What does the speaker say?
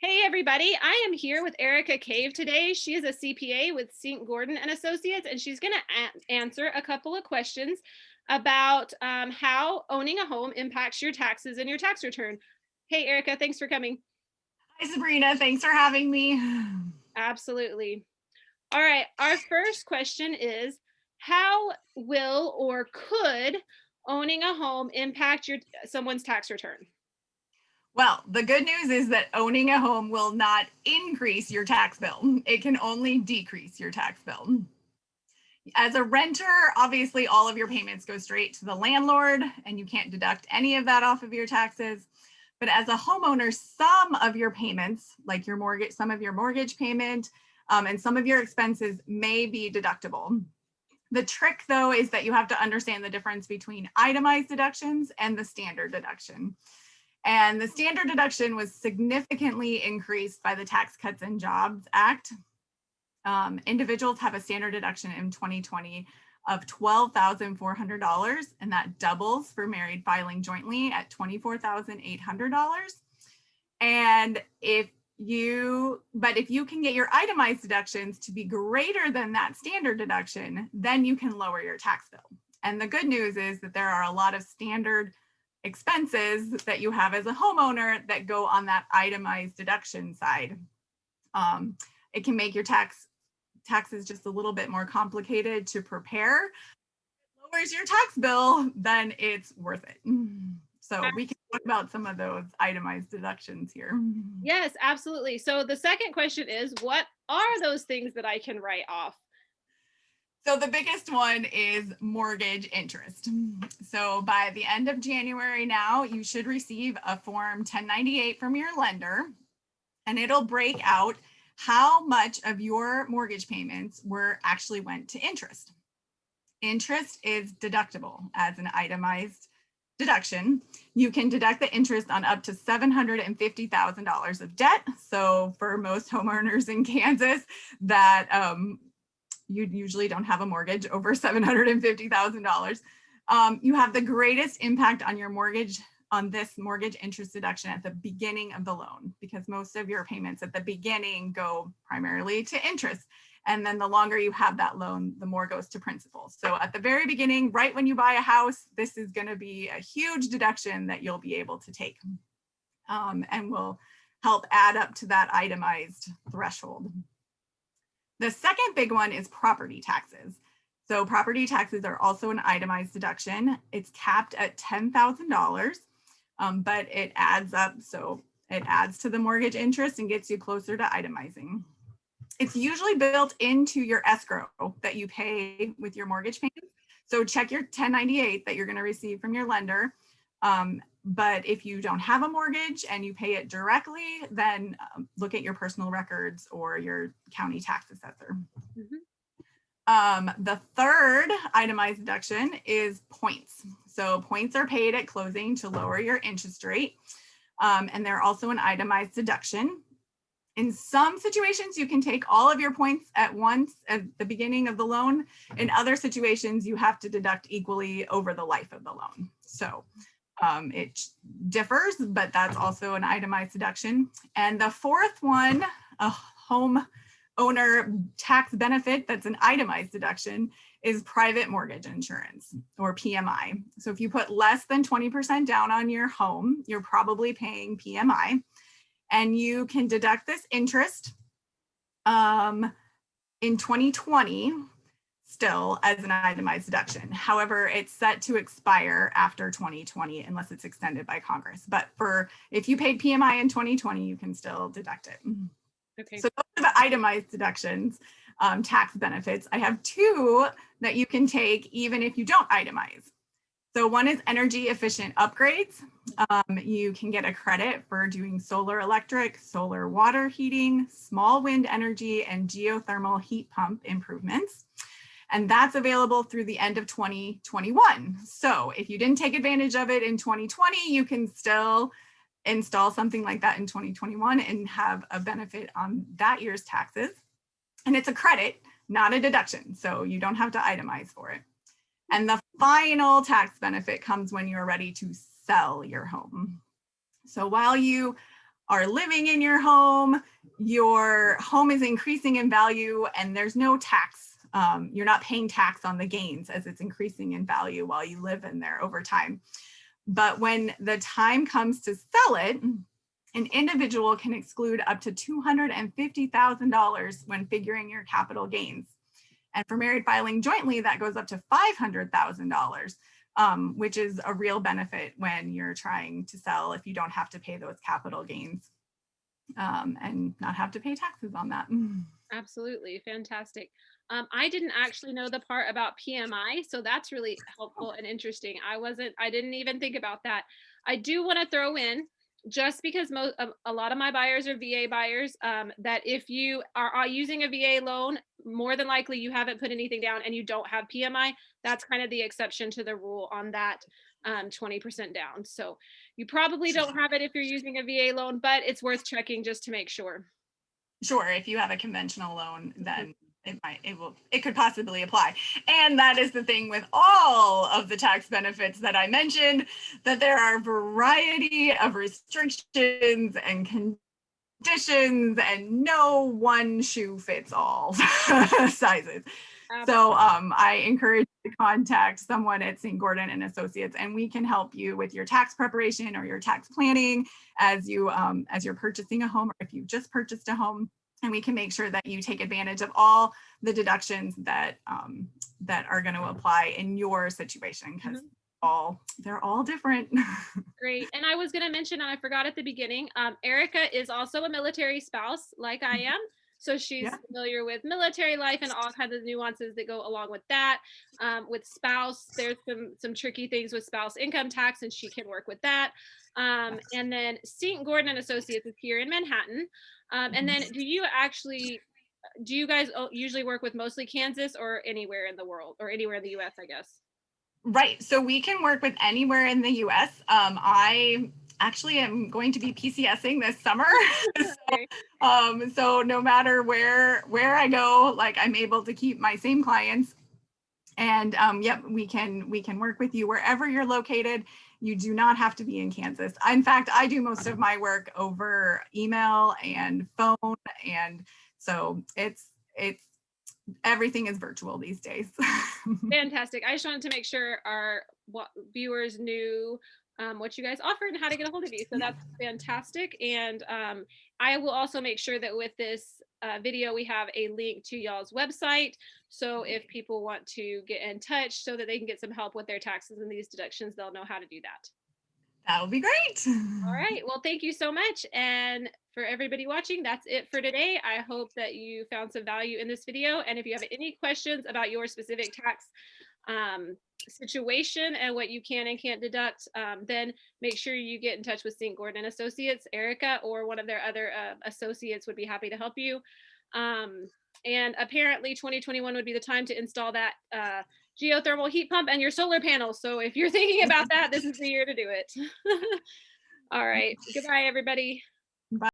Hey everybody, I am here with Erika Cave today. She is a CPA with Sink Gordon and Associates, and she's going to answer a couple of questions about how owning a home impacts your taxes and your tax return. Hey Erika, thanks for coming. Hi, Sabrina. Thanks for having me. Absolutely. All right, our first question is, how will or could owning a home impact someone's tax return? Well, the good news is that owning a home will not increase your tax bill. It can only decrease your tax bill. As a renter, obviously all of your payments go straight to the landlord and you can't deduct any of that off of your taxes. But as a homeowner, some of your payments, like your mortgage, some of your mortgage payment, and some of your expenses may be deductible. The trick, though, is that you have to understand the difference between itemized deductions and the standard deduction. And the standard deduction was significantly increased by the Tax Cuts and Jobs Act. Individuals have a standard deduction in 2020 of $12,400, and that doubles for married filing jointly at $24,800. And if you can get your itemized deductions to be greater than that standard deduction, then you can lower your tax bill. And the good news is that there are a lot of standard expenses that you have as a homeowner that go on that itemized deduction side. It can make your taxes just a little bit more complicated to prepare. If it lowers your tax bill, then it's worth it. So we can talk about some of those itemized deductions here. Yes, absolutely. So the second question is, what are those things that I can write off? So the biggest one is mortgage interest. So by the end of January now, you should receive a Form 1098 from your lender, and it'll break out how much of your mortgage payments actually went to interest. Interest is deductible as an itemized deduction. You can deduct the interest on up to $750,000 of debt. So for most homeowners in Kansas that you usually don't have a mortgage over $750,000. You have the greatest impact on your mortgage, on this mortgage interest deduction at the beginning of the loan, because most of your payments at the beginning go primarily to interest. And then the longer you have that loan, the more goes to principal. So at the very beginning, right when you buy a house, this is going to be a huge deduction that you'll be able to take, and will help add up to that itemized threshold. The second big one is property taxes. So property taxes are also an itemized deduction. It's capped at $10,000, but it adds up. So it adds to the mortgage interest and gets you closer to itemizing. It's usually built into your escrow that you pay with your mortgage payment. So check your 1098 that you're going to receive from your lender. But if you don't have a mortgage and you pay it directly, then look at your personal records or your county tax assessor. The third itemized deduction is points. So points are paid at closing to lower your interest rate. And they're also an itemized deduction. In some situations, you can take all of your points at once at the beginning of the loan. In other situations, you have to deduct equally over the life of the loan. So it differs, but that's also an itemized deduction. And the fourth one, a home owner tax benefit that's an itemized deduction, is private mortgage insurance, or PMI. So if you put less than 20% down on your home, you're probably paying PMI, and you can deduct this interest in 2020 still as an itemized deduction. However, it's set to expire after 2020 unless it's extended by Congress. But if you paid PMI in 2020, you can still deduct it. Okay. So those are the itemized deductions, tax benefits. I have two that you can take even if you don't itemize. So one is energy efficient upgrades. You can get a credit for doing solar electric, solar water heating, small wind energy, and geothermal heat pump improvements. And that's available through the end of 2021. So if you didn't take advantage of it in 2020, you can still install something like that in 2021 and have a benefit on that year's taxes. And it's a credit, not a deduction. So you don't have to itemize for it. And the final tax benefit comes when you're ready to sell your home. So while you are living in your home is increasing in value, and there's no tax. You're not paying tax on the gains as it's increasing in value while you live in there over time. But when the time comes to sell it, an individual can exclude up to $250,000 when figuring your capital gains. And for married filing jointly, that goes up to $500,000, which is a real benefit when you're trying to sell if you don't have to pay those capital gains and not have to pay taxes on that. Absolutely. Fantastic. I didn't actually know the part about PMI, so that's really helpful and interesting. I didn't even think about that. I do want to throw in, just because a lot of my buyers are VA buyers, that if you are using a VA loan, more than likely you haven't put anything down and you don't have PMI. That's kind of the exception to the rule on that 20% down. So you probably don't have it if you're using a VA loan, but it's worth checking just to make sure. Sure, if you have a conventional loan, then it could possibly apply. And that is the thing with all of the tax benefits that I mentioned, that there are a variety of restrictions and conditions, and no one shoe fits all sizes. So I encourage you to contact someone at St. Gordon and Associates, and we can help you with your tax preparation or your tax planning as you're purchasing a home, or if you've just purchased a home. And we can make sure that you take advantage of all the deductions that are going to apply in your situation, because they're all different. Great. And I was going to mention, and I forgot at the beginning, Erika is also a military spouse like I am. So she's familiar with military life and all kinds of nuances that go along with that. With spouse, there's some tricky things with spouse income tax, and she can work with that. And then St. Gordon and Associates is here in Manhattan. And then do you guys usually work with mostly Kansas or anywhere in the world, or anywhere in the US, I guess? Right. So we can work with anywhere in the US. I actually am going to be PCSing this summer. So no matter where I go, like, I'm able to keep my same clients. And yep, we can work with you wherever you're located. You do not have to be in Kansas. In fact, I do most of my work over email and phone. And so it's everything is virtual these days. Fantastic. I just wanted to make sure our viewers knew what you guys offered and how to get a hold of you. So that's fantastic. And I will also make sure that with this video, we have a link to y'all's website. So if people want to get in touch so that they can get some help with their taxes and these deductions, they'll know how to do that. That would be great. All right. Well, thank you so much. And for everybody watching, that's it for today. I hope that you found some value in this video. And if you have any questions about your specific tax situation and what you can and can't deduct, then make sure you get in touch with St. Gordon Associates. Erika or one of their other associates would be happy to help you. And apparently 2021 would be the time to install that geothermal heat pump and your solar panels. So if you're thinking about that, this is the year to do it. All right. Goodbye, everybody.